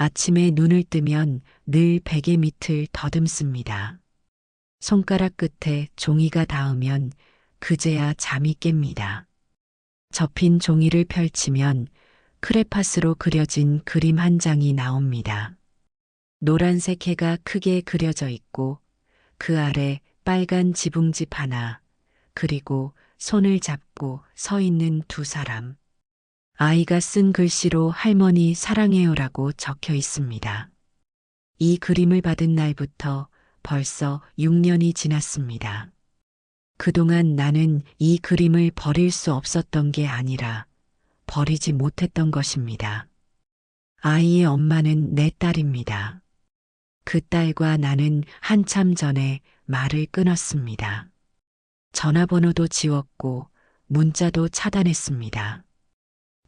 아침에 눈을 뜨면 늘 베개 밑을 더듬습니다. 손가락 끝에 종이가 닿으면 그제야 잠이 깹니다. 접힌 종이를 펼치면 크레파스로 그려진 그림 한 장이 나옵니다. 노란색 해가 크게 그려져 있고 그 아래 빨간 지붕집 하나, 그리고 손을 잡고 서 있는 두 사람. 아이가 쓴 글씨로 할머니 사랑해요라고 적혀 있습니다. 이 그림을 받은 날부터 벌써 6년이 지났습니다. 그동안 나는 이 그림을 버릴 수 없었던 게 아니라 버리지 못했던 것입니다. 아이의 엄마는 내 딸입니다. 그 딸과 나는 한참 전에 말을 끊었습니다. 전화번호도 지웠고 문자도 차단했습니다.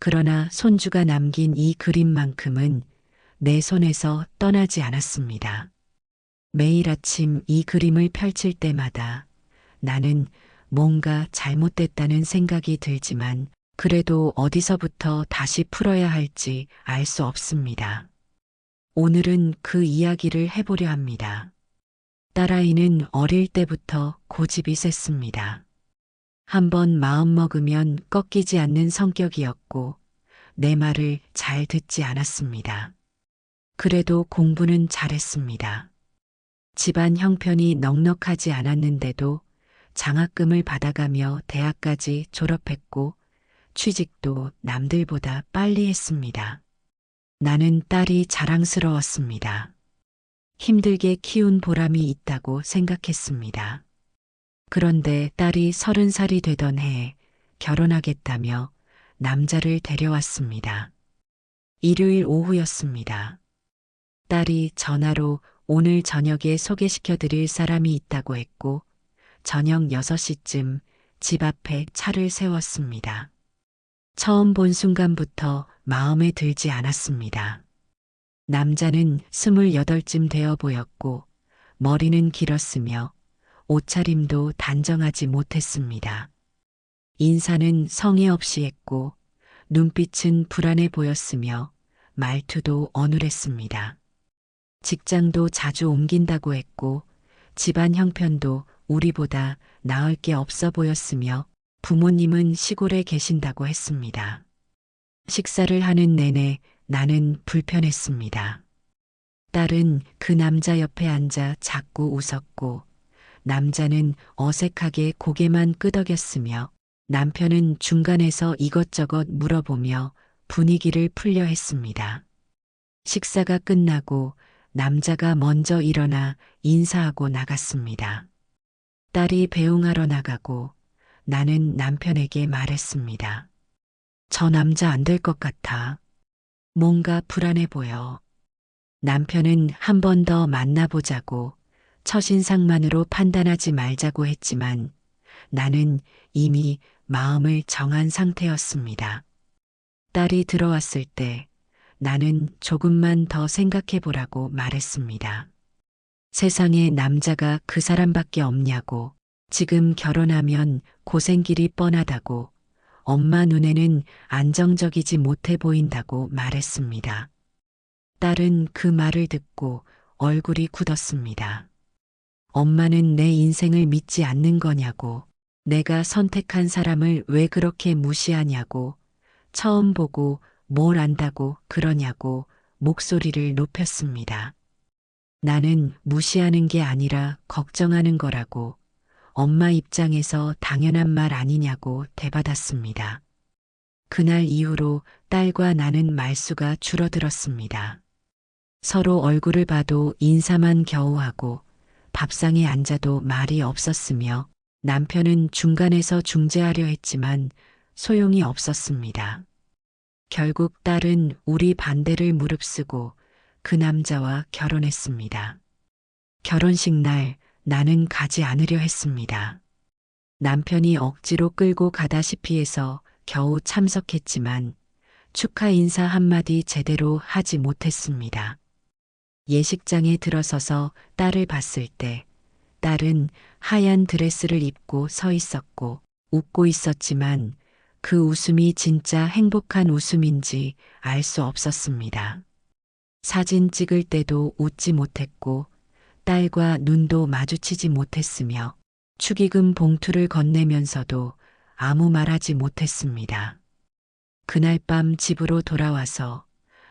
그러나 손주가 남긴 이 그림만큼은 내 손에서 떠나지 않았습니다. 매일 아침 이 그림을 펼칠 때마다 나는 뭔가 잘못됐다는 생각이 들지만 그래도 어디서부터 다시 풀어야 할지 알 수 없습니다. 오늘은 그 이야기를 해보려 합니다. 딸아이는 어릴 때부터 고집이 셌습니다. 한번 마음먹으면 꺾이지 않는 성격이었고 내 말을 잘 듣지 않았습니다. 그래도 공부는 잘했습니다. 집안 형편이 넉넉하지 않았는데도 장학금을 받아가며 대학까지 졸업했고 취직도 남들보다 빨리 했습니다. 나는 딸이 자랑스러웠습니다. 힘들게 키운 보람이 있다고 생각했습니다. 그런데 딸이 30살이 되던 해에 결혼하겠다며 남자를 데려왔습니다. 일요일 오후였습니다. 딸이 전화로 오늘 저녁에 소개시켜 드릴 사람이 있다고 했고 저녁 6시쯤 집 앞에 차를 세웠습니다. 처음 본 순간부터 마음에 들지 않았습니다. 남자는 28쯤 되어 보였고 머리는 길었으며 옷차림도 단정하지 못했습니다. 인사는 성의 없이 했고 눈빛은 불안해 보였으며 말투도 어눌했습니다. 직장도 자주 옮긴다고 했고 집안 형편도 우리보다 나을 게 없어 보였으며 부모님은 시골에 계신다고 했습니다. 식사를 하는 내내 나는 불편했습니다. 딸은 그 남자 옆에 앉아 자꾸 웃었고 남자는 어색하게 고개만 끄덕였으며 남편은 중간에서 이것저것 물어보며 분위기를 풀려 했습니다. 식사가 끝나고 남자가 먼저 일어나 인사하고 나갔습니다. 딸이 배웅하러 나가고 나는 남편에게 말했습니다. 저 남자 안 될 것 같아. 뭔가 불안해 보여. 남편은 한 번 더 만나보자고 첫인상만으로 판단하지 말자고 했지만 나는 이미 마음을 정한 상태였습니다. 딸이 들어왔을 때 나는 조금만 더 생각해 보라고 말했습니다. 세상에 남자가 그 사람밖에 없냐고, 지금 결혼하면 고생길이 뻔하다고, 엄마 눈에는 안정적이지 못해 보인다고 말했습니다. 딸은 그 말을 듣고 얼굴이 굳었습니다. 엄마는 내 인생을 믿지 않는 거냐고, 내가 선택한 사람을 왜 그렇게 무시하냐고, 처음 보고 뭘 안다고 그러냐고 목소리를 높였습니다. 나는 무시하는 게 아니라 걱정하는 거라고 엄마 입장에서 당연한 말 아니냐고 대받았습니다. 그날 이후로 딸과 나는 말수가 줄어들었습니다. 서로 얼굴을 봐도 인사만 겨우 하고 밥상에 앉아도 말이 없었으며 남편은 중간에서 중재하려 했지만 소용이 없었습니다. 결국 딸은 우리 반대를 무릅쓰고 그 남자와 결혼했습니다. 결혼식 날 나는 가지 않으려 했습니다. 남편이 억지로 끌고 가다시피 해서 겨우 참석했지만 축하 인사 한마디 제대로 하지 못했습니다. 예식장에 들어서서 딸을 봤을 때 딸은 하얀 드레스를 입고 서 있었고 웃고 있었지만 그 웃음이 진짜 행복한 웃음인지 알 수 없었습니다. 사진 찍을 때도 웃지 못했고 딸과 눈도 마주치지 못했으며 축의금 봉투를 건네면서도 아무 말하지 못했습니다. 그날 밤 집으로 돌아와서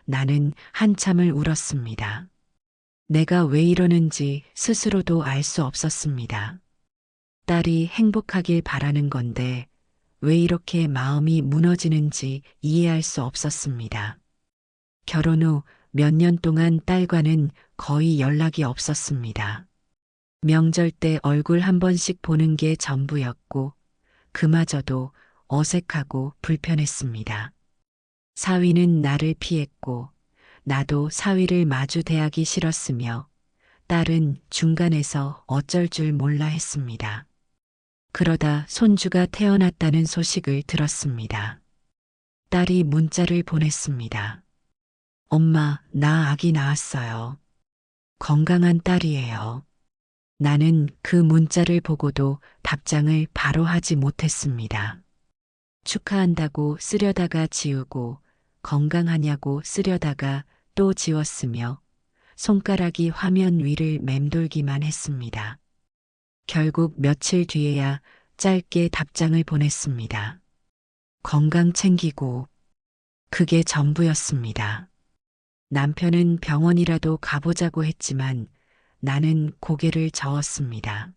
나는 한참을 울었습니다. 내가 왜 이러는지 스스로도 알 수 없었습니다. 딸이 행복하길 바라는 건데 왜 이렇게 마음이 무너지는지 이해할 수 없었습니다. 결혼 후 몇 년 동안 딸과는 거의 연락이 없었습니다. 명절 때 얼굴 한 번씩 보는 게 전부였고 그마저도 어색하고 불편했습니다. 사위는 나를 피했고 나도 사위를 마주 대하기 싫었으며 딸은 중간에서 어쩔 줄 몰라 했습니다. 그러다 손주가 태어났다는 소식을 들었습니다. 딸이 문자를 보냈습니다. 엄마, 나 아기 낳았어요. 건강한 딸이에요. 나는 그 문자를 보고도 답장을 바로 하지 못했습니다. 축하한다고 쓰려다가 지우고 건강하냐고 쓰려다가 또 지웠으며 손가락이 화면 위를 맴돌기만 했습니다. 결국 며칠 뒤에야 짧게 답장을 보냈습니다. 건강 챙기고 그게 전부였습니다. 남편은 병원이라도 가보자고 했지만 나는 고개를 저었습니다.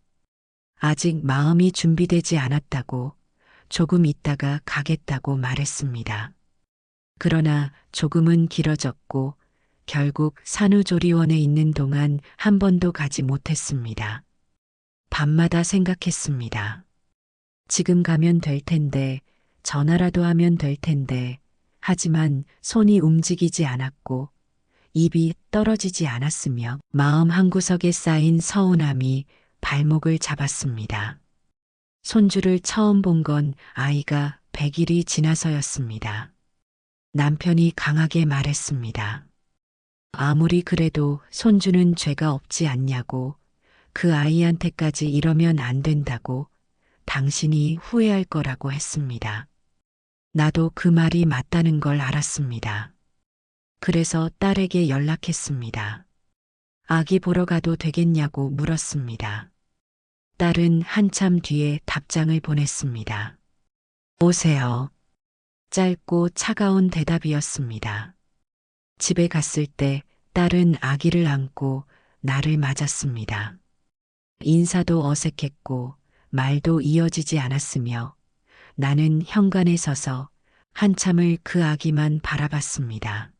아직 마음이 준비되지 않았다고 조금 있다가 가겠다고 말했습니다. 그러나 조금은 길어졌고 결국 산후조리원에 있는 동안 한 번도 가지 못했습니다. 밤마다 생각했습니다. 지금 가면 될 텐데, 전화라도 하면 될 텐데, 하지만 손이 움직이지 않았고, 입이 떨어지지 않았으며, 마음 한구석에 쌓인 서운함이 발목을 잡았습니다. 손주를 처음 본 건 아이가 100일이 지나서였습니다. 남편이 강하게 말했습니다. 아무리 그래도 손주는 죄가 없지 않냐고, 그 아이한테까지 이러면 안 된다고 당신이 후회할 거라고 했습니다. 나도 그 말이 맞다는 걸 알았습니다. 그래서 딸에게 연락했습니다. 아기 보러 가도 되겠냐고 물었습니다. 딸은 한참 뒤에 답장을 보냈습니다. 오세요. 짧고 차가운 대답이었습니다. 집에 갔을 때 딸은 아기를 안고 나를 맞았습니다. 인사도 어색했고 말도 이어지지 않았으며 나는 현관에 서서 한참을 그 아기만 바라봤습니다.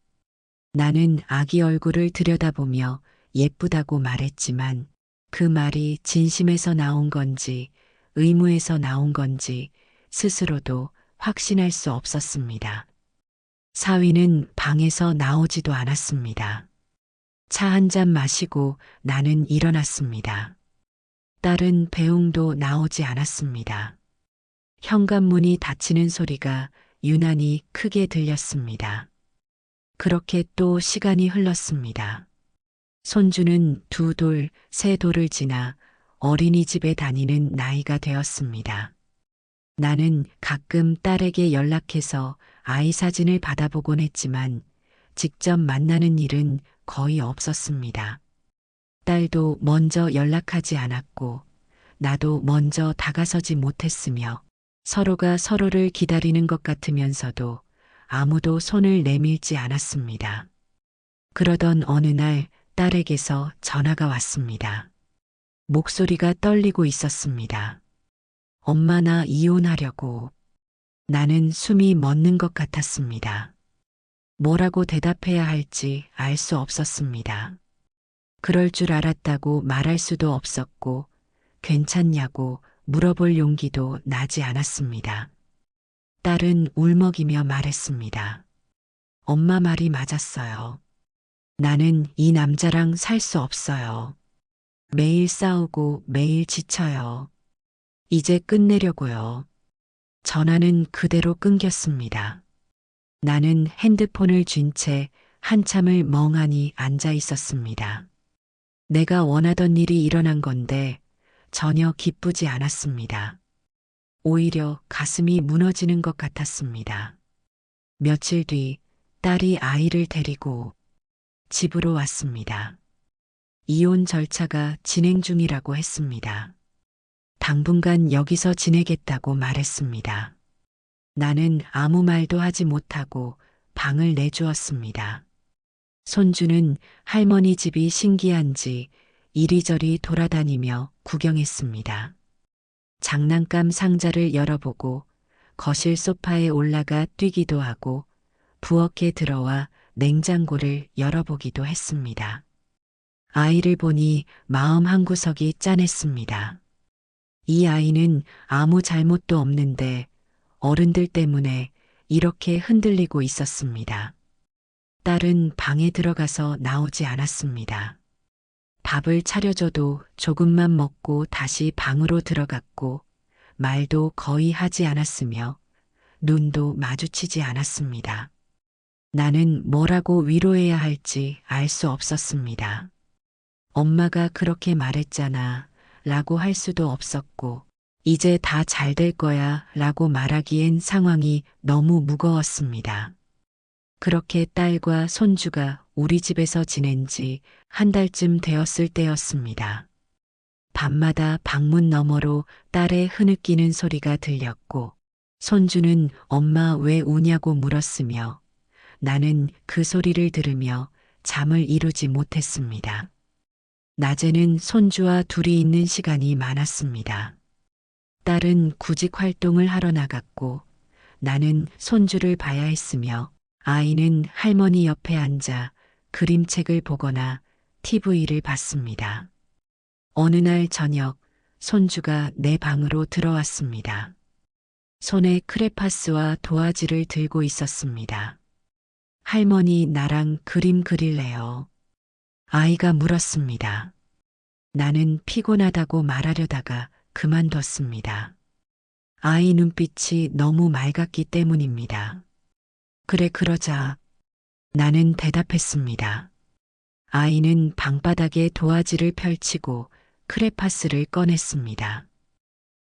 나는 아기 얼굴을 들여다보며 예쁘다고 말했지만 그 말이 진심에서 나온 건지 의무에서 나온 건지 스스로도 확신할 수 없었습니다. 사위는 방에서 나오지도 않았습니다. 차 한 잔 마시고 나는 일어났습니다. 딸은 배웅도 나오지 않았습니다. 현관문이 닫히는 소리가 유난히 크게 들렸습니다. 그렇게 또 시간이 흘렀습니다. 손주는 2돌, 3돌을 지나 어린이집에 다니는 나이가 되었습니다. 나는 가끔 딸에게 연락해서 아이 사진을 받아보곤 했지만 직접 만나는 일은 거의 없었습니다. 딸도 먼저 연락하지 않았고 나도 먼저 다가서지 못했으며 서로가 서로를 기다리는 것 같으면서도 아무도 손을 내밀지 않았습니다. 그러던 어느 날 딸에게서 전화가 왔습니다. 목소리가 떨리고 있었습니다. 엄마 나 이혼하려고. 나는 숨이 멎는 것 같았습니다. 뭐라고 대답해야 할지 알 수 없었습니다. 그럴 줄 알았다고 말할 수도 없었고 괜찮냐고 물어볼 용기도 나지 않았습니다. 딸은 울먹이며 말했습니다. 엄마 말이 맞았어요. 나는 이 남자랑 살 수 없어요. 매일 싸우고 매일 지쳐요. 이제 끝내려고요. 전화는 그대로 끊겼습니다. 나는 핸드폰을 쥔 채 한참을 멍하니 앉아 있었습니다. 내가 원하던 일이 일어난 건데 전혀 기쁘지 않았습니다. 오히려 가슴이 무너지는 것 같았습니다. 며칠 뒤 딸이 아이를 데리고 집으로 왔습니다. 이혼 절차가 진행 중이라고 했습니다. 당분간 여기서 지내겠다고 말했습니다. 나는 아무 말도 하지 못하고 방을 내주었습니다. 손주는 할머니 집이 신기한지 이리저리 돌아다니며 구경했습니다. 장난감 상자를 열어보고 거실 소파에 올라가 뛰기도 하고 부엌에 들어와 냉장고를 열어보기도 했습니다. 아이를 보니 마음 한구석이 짠했습니다. 이 아이는 아무 잘못도 없는데 어른들 때문에 이렇게 흔들리고 있었습니다. 딸은 방에 들어가서 나오지 않았습니다. 밥을 차려줘도 조금만 먹고 다시 방으로 들어갔고 말도 거의 하지 않았으며 눈도 마주치지 않았습니다. 나는 뭐라고 위로해야 할지 알 수 없었습니다. 엄마가 그렇게 말했잖아 라고 할 수도 없었고 이제 다 잘 될 거야 라고 말하기엔 상황이 너무 무거웠습니다. 그렇게 딸과 손주가 우리 집에서 지낸 지 한 달쯤 되었을 때였습니다. 밤마다 방문 너머로 딸의 흐느끼는 소리가 들렸고 손주는 엄마 왜 우냐고 물었으며 나는 그 소리를 들으며 잠을 이루지 못했습니다. 낮에는 손주와 둘이 있는 시간이 많았습니다. 딸은 구직 활동을 하러 나갔고 나는 손주를 봐야 했으며 아이는 할머니 옆에 앉아 그림책을 보거나 TV를 봤습니다. 어느 날 저녁 손주가 내 방으로 들어왔습니다. 손에 크레파스와 도화지를 들고 있었습니다. 할머니 나랑 그림 그릴래요? 아이가 물었습니다. 나는 피곤하다고 말하려다가 그만뒀습니다. 아이 눈빛이 너무 맑았기 때문입니다. 그래 그러자. 나는 대답했습니다. 아이는 방바닥에 도화지를 펼치고 크레파스를 꺼냈습니다.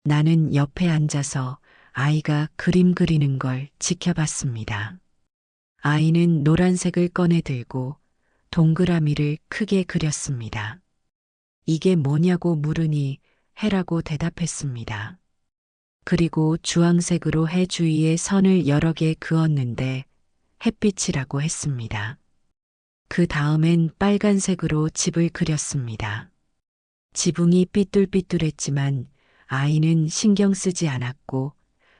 나는 옆에 앉아서 아이가 그림 그리는 걸 지켜봤습니다. 아이는 노란색을 꺼내 들고 동그라미를 크게 그렸습니다. 이게 뭐냐고 물으니 해라고 대답했습니다. 그리고 주황색으로 해 주위에 선을 여러 개 그었는데 햇빛이라고 했습니다. 그 다음엔 빨간색으로 집을 그렸습니다. 지붕이 삐뚤삐뚤했지만 아이는 신경 쓰지 않았고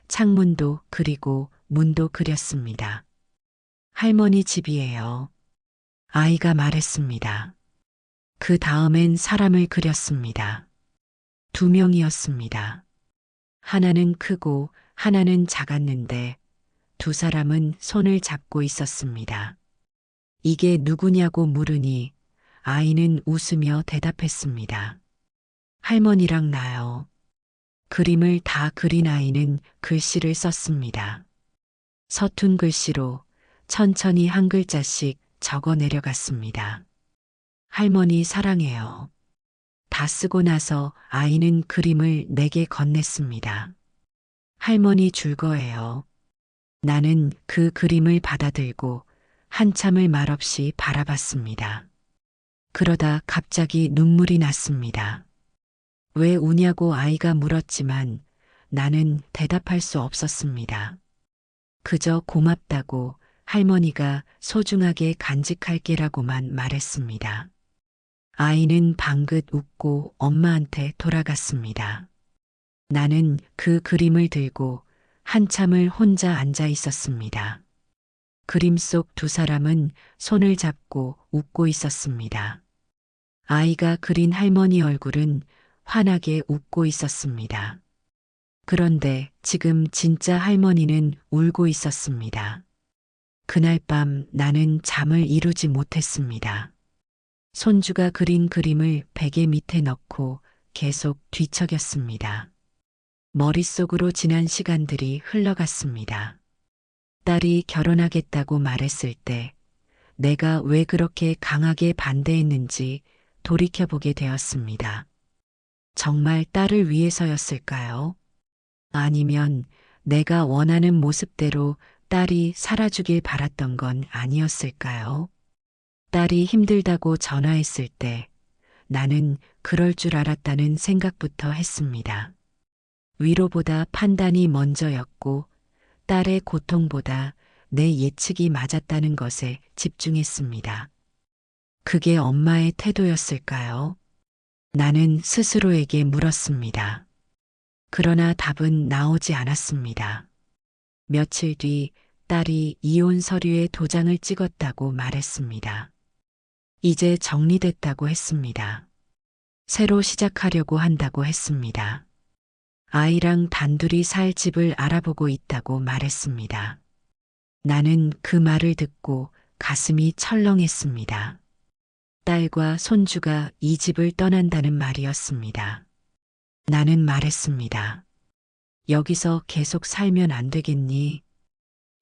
창문도 그리고 문도 그렸습니다. 할머니 집이에요. 아이가 말했습니다. 그 다음엔 사람을 그렸습니다. 2명이었습니다. 하나는 크고 하나는 작았는데 두 사람은 손을 잡고 있었습니다. 이게 누구냐고 물으니 아이는 웃으며 대답했습니다. 할머니랑 나요. 그림을 다 그린 아이는 글씨를 썼습니다. 서툰 글씨로 천천히 한 글자씩 적어 내려갔습니다. 할머니 사랑해요. 다 쓰고 나서 아이는 그림을 내게 건넸습니다. 할머니 줄 거예요. 나는 그 그림을 받아들고 한참을 말없이 바라봤습니다. 그러다 갑자기 눈물이 났습니다. 왜 우냐고 아이가 물었지만 나는 대답할 수 없었습니다. 그저 고맙다고 할머니가 소중하게 간직할게라고만 말했습니다. 아이는 방긋 웃고 엄마한테 돌아갔습니다. 나는 그 그림을 들고 한참을 혼자 앉아 있었습니다. 그림 속 두 사람은 손을 잡고 웃고 있었습니다. 아이가 그린 할머니 얼굴은 환하게 웃고 있었습니다. 그런데 지금 진짜 할머니는 울고 있었습니다. 그날 밤 나는 잠을 이루지 못했습니다. 손주가 그린 그림을 베개 밑에 넣고 계속 뒤척였습니다. 머릿속으로 지난 시간들이 흘러갔습니다. 딸이 결혼하겠다고 말했을 때 내가 왜 그렇게 강하게 반대했는지 돌이켜보게 되었습니다. 정말 딸을 위해서였을까요? 아니면 내가 원하는 모습대로 딸이 살아주길 바랐던 건 아니었을까요? 딸이 힘들다고 전화했을 때 나는 그럴 줄 알았다는 생각부터 했습니다. 위로보다 판단이 먼저였고 딸의 고통보다 내 예측이 맞았다는 것에 집중했습니다. 그게 엄마의 태도였을까요? 나는 스스로에게 물었습니다. 그러나 답은 나오지 않았습니다. 며칠 뒤 딸이 이혼 서류에 도장을 찍었다고 말했습니다. 이제 정리됐다고 했습니다. 새로 시작하려고 한다고 했습니다. 아이랑 단둘이 살 집을 알아보고 있다고 말했습니다. 나는 그 말을 듣고 가슴이 철렁했습니다. 딸과 손주가 이 집을 떠난다는 말이었습니다. 나는 말했습니다. 여기서 계속 살면 안 되겠니?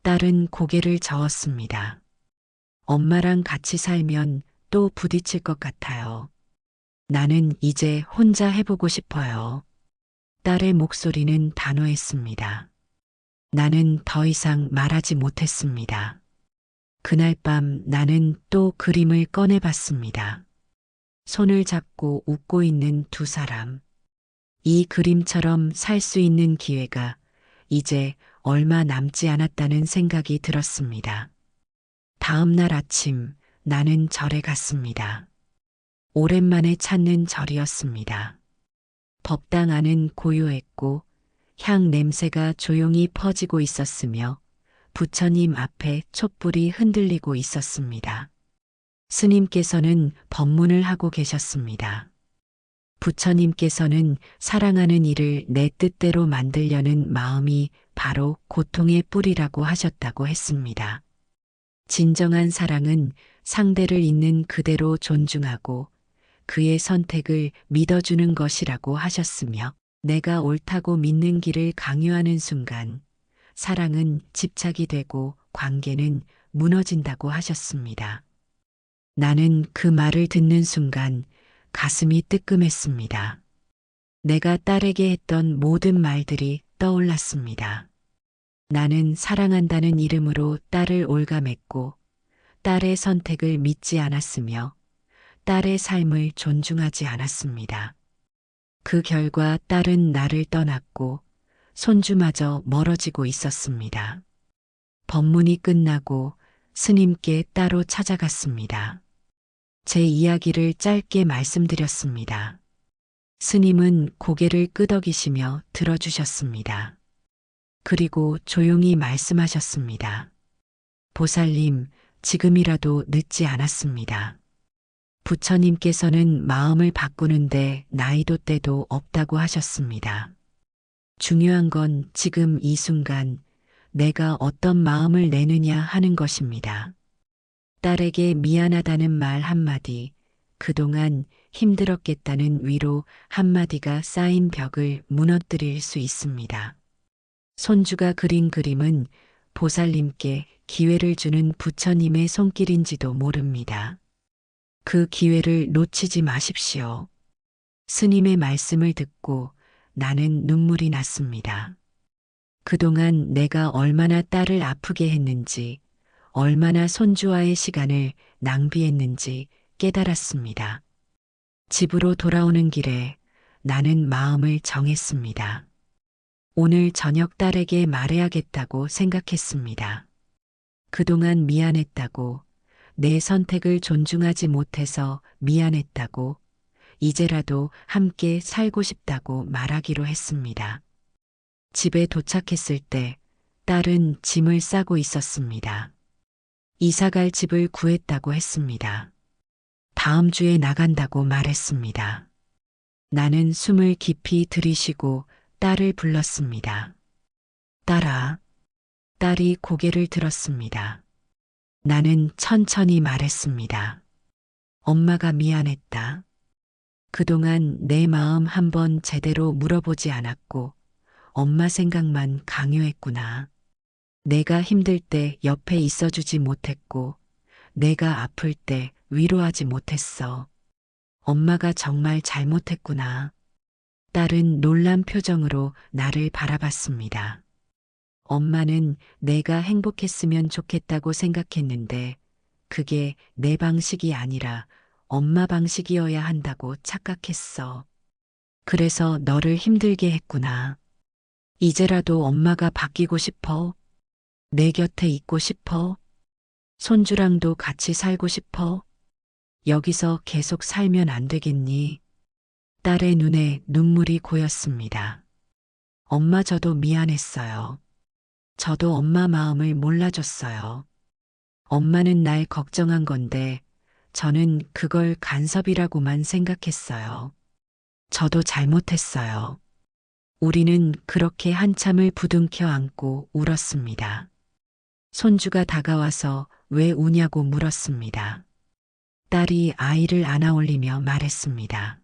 딸은 고개를 저었습니다. 엄마랑 같이 살면 또 부딪힐 것 같아요. 나는 이제 혼자 해보고 싶어요. 딸의 목소리는 단호했습니다. 나는 더 이상 말하지 못했습니다. 그날 밤 나는 또 그림을 꺼내봤습니다. 손을 잡고 웃고 있는 두 사람. 이 그림처럼 살 수 있는 기회가 이제 얼마 남지 않았다는 생각이 들었습니다. 다음 날 아침 나는 절에 갔습니다. 오랜만에 찾는 절이었습니다. 법당 안은 고요했고 향 냄새가 조용히 퍼지고 있었으며 부처님 앞에 촛불이 흔들리고 있었습니다. 스님께서는 법문을 하고 계셨습니다. 부처님께서는 사랑하는 이를 내 뜻대로 만들려는 마음이 바로 고통의 뿌리라고 하셨다고 했습니다. 진정한 사랑은 상대를 있는 그대로 존중하고 그의 선택을 믿어주는 것이라고 하셨으며 내가 옳다고 믿는 길을 강요하는 순간 사랑은 집착이 되고 관계는 무너진다고 하셨습니다. 나는 그 말을 듣는 순간 가슴이 뜨끔했습니다. 내가 딸에게 했던 모든 말들이 떠올랐습니다. 나는 사랑한다는 이름으로 딸을 올가맸고 딸의 선택을 믿지 않았으며 딸의 삶을 존중하지 않았습니다. 그 결과 딸은 나를 떠났고 손주마저 멀어지고 있었습니다. 법문이 끝나고 스님께 따로 찾아갔습니다. 제 이야기를 짧게 말씀드렸습니다. 스님은 고개를 끄덕이시며 들어주셨습니다. 그리고 조용히 말씀하셨습니다. 보살님, 지금이라도 늦지 않았습니다. 부처님께서는 마음을 바꾸는데 나이도 때도 없다고 하셨습니다. 중요한 건 지금 이 순간 내가 어떤 마음을 내느냐 하는 것입니다. 딸에게 미안하다는 말 한마디, 그동안 힘들었겠다는 위로 한마디가 쌓인 벽을 무너뜨릴 수 있습니다. 손주가 그린 그림은 보살님께 기회를 주는 부처님의 손길인지도 모릅니다. 그 기회를 놓치지 마십시오. 스님의 말씀을 듣고 나는 눈물이 났습니다. 그동안 내가 얼마나 딸을 아프게 했는지, 얼마나 손주와의 시간을 낭비했는지 깨달았습니다. 집으로 돌아오는 길에 나는 마음을 정했습니다. 오늘 저녁 딸에게 말해야겠다고 생각했습니다. 그동안 미안했다고, 내 선택을 존중하지 못해서 미안했다고, 이제라도 함께 살고 싶다고 말하기로 했습니다. 집에 도착했을 때 딸은 짐을 싸고 있었습니다. 이사갈 집을 구했다고 했습니다. 다음 주에 나간다고 말했습니다. 나는 숨을 깊이 들이쉬고 딸을 불렀습니다. 딸아. 딸이 고개를 들었습니다. 나는 천천히 말했습니다. 엄마가 미안했다. 그동안 내 마음 한번 제대로 물어보지 않았고 엄마 생각만 강요했구나. 내가 힘들 때 옆에 있어주지 못했고 내가 아플 때 위로하지 못했어. 엄마가 정말 잘못했구나. 딸은 놀란 표정으로 나를 바라봤습니다. 엄마는 내가 행복했으면 좋겠다고 생각했는데 그게 내 방식이 아니라 엄마 방식이어야 한다고 착각했어. 그래서 너를 힘들게 했구나. 이제라도 엄마가 바뀌고 싶어. 내 곁에 있고 싶어. 손주랑도 같이 살고 싶어. 여기서 계속 살면 안 되겠니? 딸의 눈에 눈물이 고였습니다. 엄마 저도 미안했어요. 저도 엄마 마음을 몰라줬어요. 엄마는 날 걱정한 건데 저는 그걸 간섭이라고만 생각했어요. 저도 잘못했어요. 우리는 그렇게 한참을 부둥켜 안고 울었습니다. 손주가 다가와서 왜 우냐고 물었습니다. 딸이 아이를 안아 올리며 말했습니다.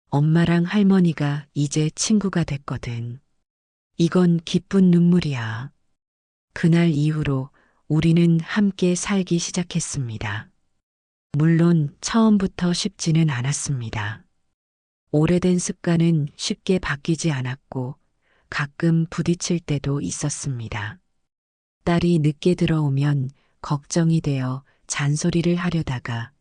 엄마랑 할머니가 이제 친구가 됐거든. 이건 기쁜 눈물이야. 그날 이후로 우리는 함께 살기 시작했습니다. 물론 처음부터 쉽지는 않았습니다. 오래된 습관은 쉽게 바뀌지 않았고 가끔 부딪힐 때도 있었습니다. 딸이 늦게 들어오면 걱정이 되어 잔소리를 하려다가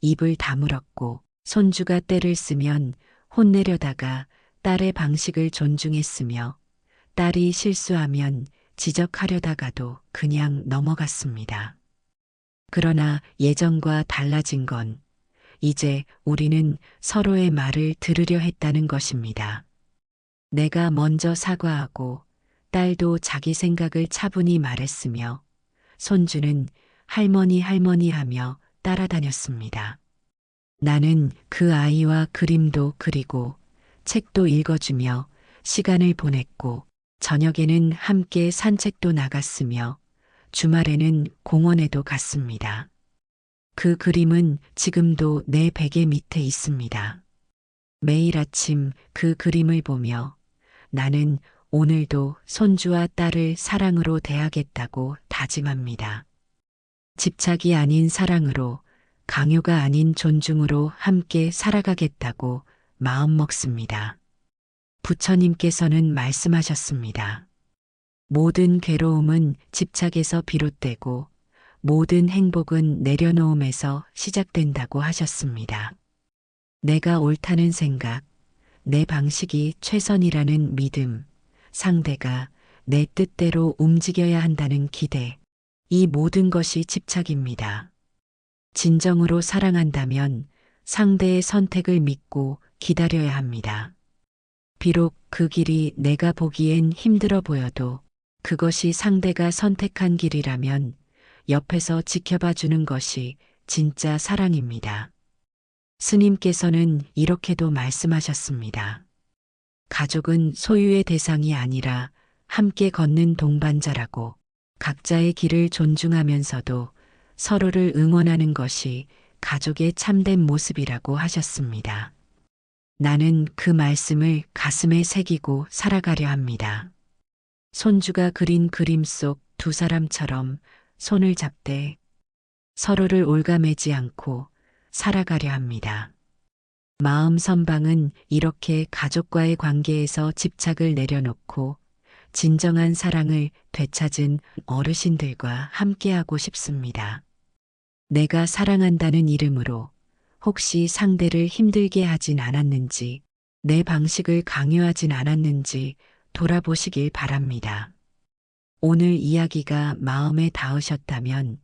입을 다물었고 손주가 때를 쓰면 혼내려다가 딸의 방식을 존중했으며 딸이 실수하면 지적하려다가도 그냥 넘어갔습니다. 그러나 예전과 달라진 건 이제 우리는 서로의 말을 들으려 했다는 것입니다. 내가 먼저 사과하고 딸도 자기 생각을 차분히 말했으며 손주는 할머니 할머니 하며 따라다녔습니다. 나는 그 아이와 그림도 그리고 책도 읽어주며 시간을 보냈고 저녁에는 함께 산책도 나갔으며 주말에는 공원에도 갔습니다. 그 그림은 지금도 내 베개 밑에 있습니다. 매일 아침 그 그림을 보며 나는 오늘도 손주와 딸을 사랑으로 대하겠다고 다짐합니다. 집착이 아닌 사랑으로, 강요가 아닌 존중으로 함께 살아가겠다고 마음먹습니다. 부처님께서는 말씀하셨습니다. 모든 괴로움은 집착에서 비롯되고 모든 행복은 내려놓음에서 시작된다고 하셨습니다. 내가 옳다는 생각, 내 방식이 최선이라는 믿음, 상대가 내 뜻대로 움직여야 한다는 기대, 이 모든 것이 집착입니다. 진정으로 사랑한다면 상대의 선택을 믿고 기다려야 합니다. 비록 그 길이 내가 보기엔 힘들어 보여도 그것이 상대가 선택한 길이라면 옆에서 지켜봐 주는 것이 진짜 사랑입니다. 스님께서는 이렇게도 말씀하셨습니다. 가족은 소유의 대상이 아니라 함께 걷는 동반자라고, 각자의 길을 존중하면서도 서로를 응원하는 것이 가족의 참된 모습이라고 하셨습니다. 나는 그 말씀을 가슴에 새기고 살아가려 합니다. 손주가 그린 그림 속 두 사람처럼 손을 잡되 서로를 올가매지 않고 살아가려 합니다. 마음 선방은 이렇게 가족과의 관계에서 집착을 내려놓고 진정한 사랑을 되찾은 어르신들과 함께하고 싶습니다. 내가 사랑한다는 이름으로 혹시 상대를 힘들게 하진 않았는지, 내 방식을 강요하진 않았는지 돌아보시길 바랍니다. 오늘 이야기가 마음에 닿으셨다면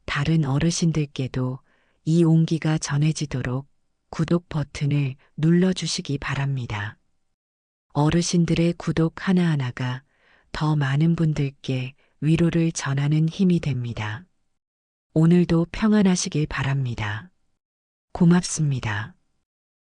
다른 어르신들께도 이 온기가 전해지도록 구독 버튼을 눌러주시기 바랍니다. 어르신들의 구독 하나하나가 더 많은 분들께 위로를 전하는 힘이 됩니다. 오늘도 평안하시길 바랍니다. 고맙습니다.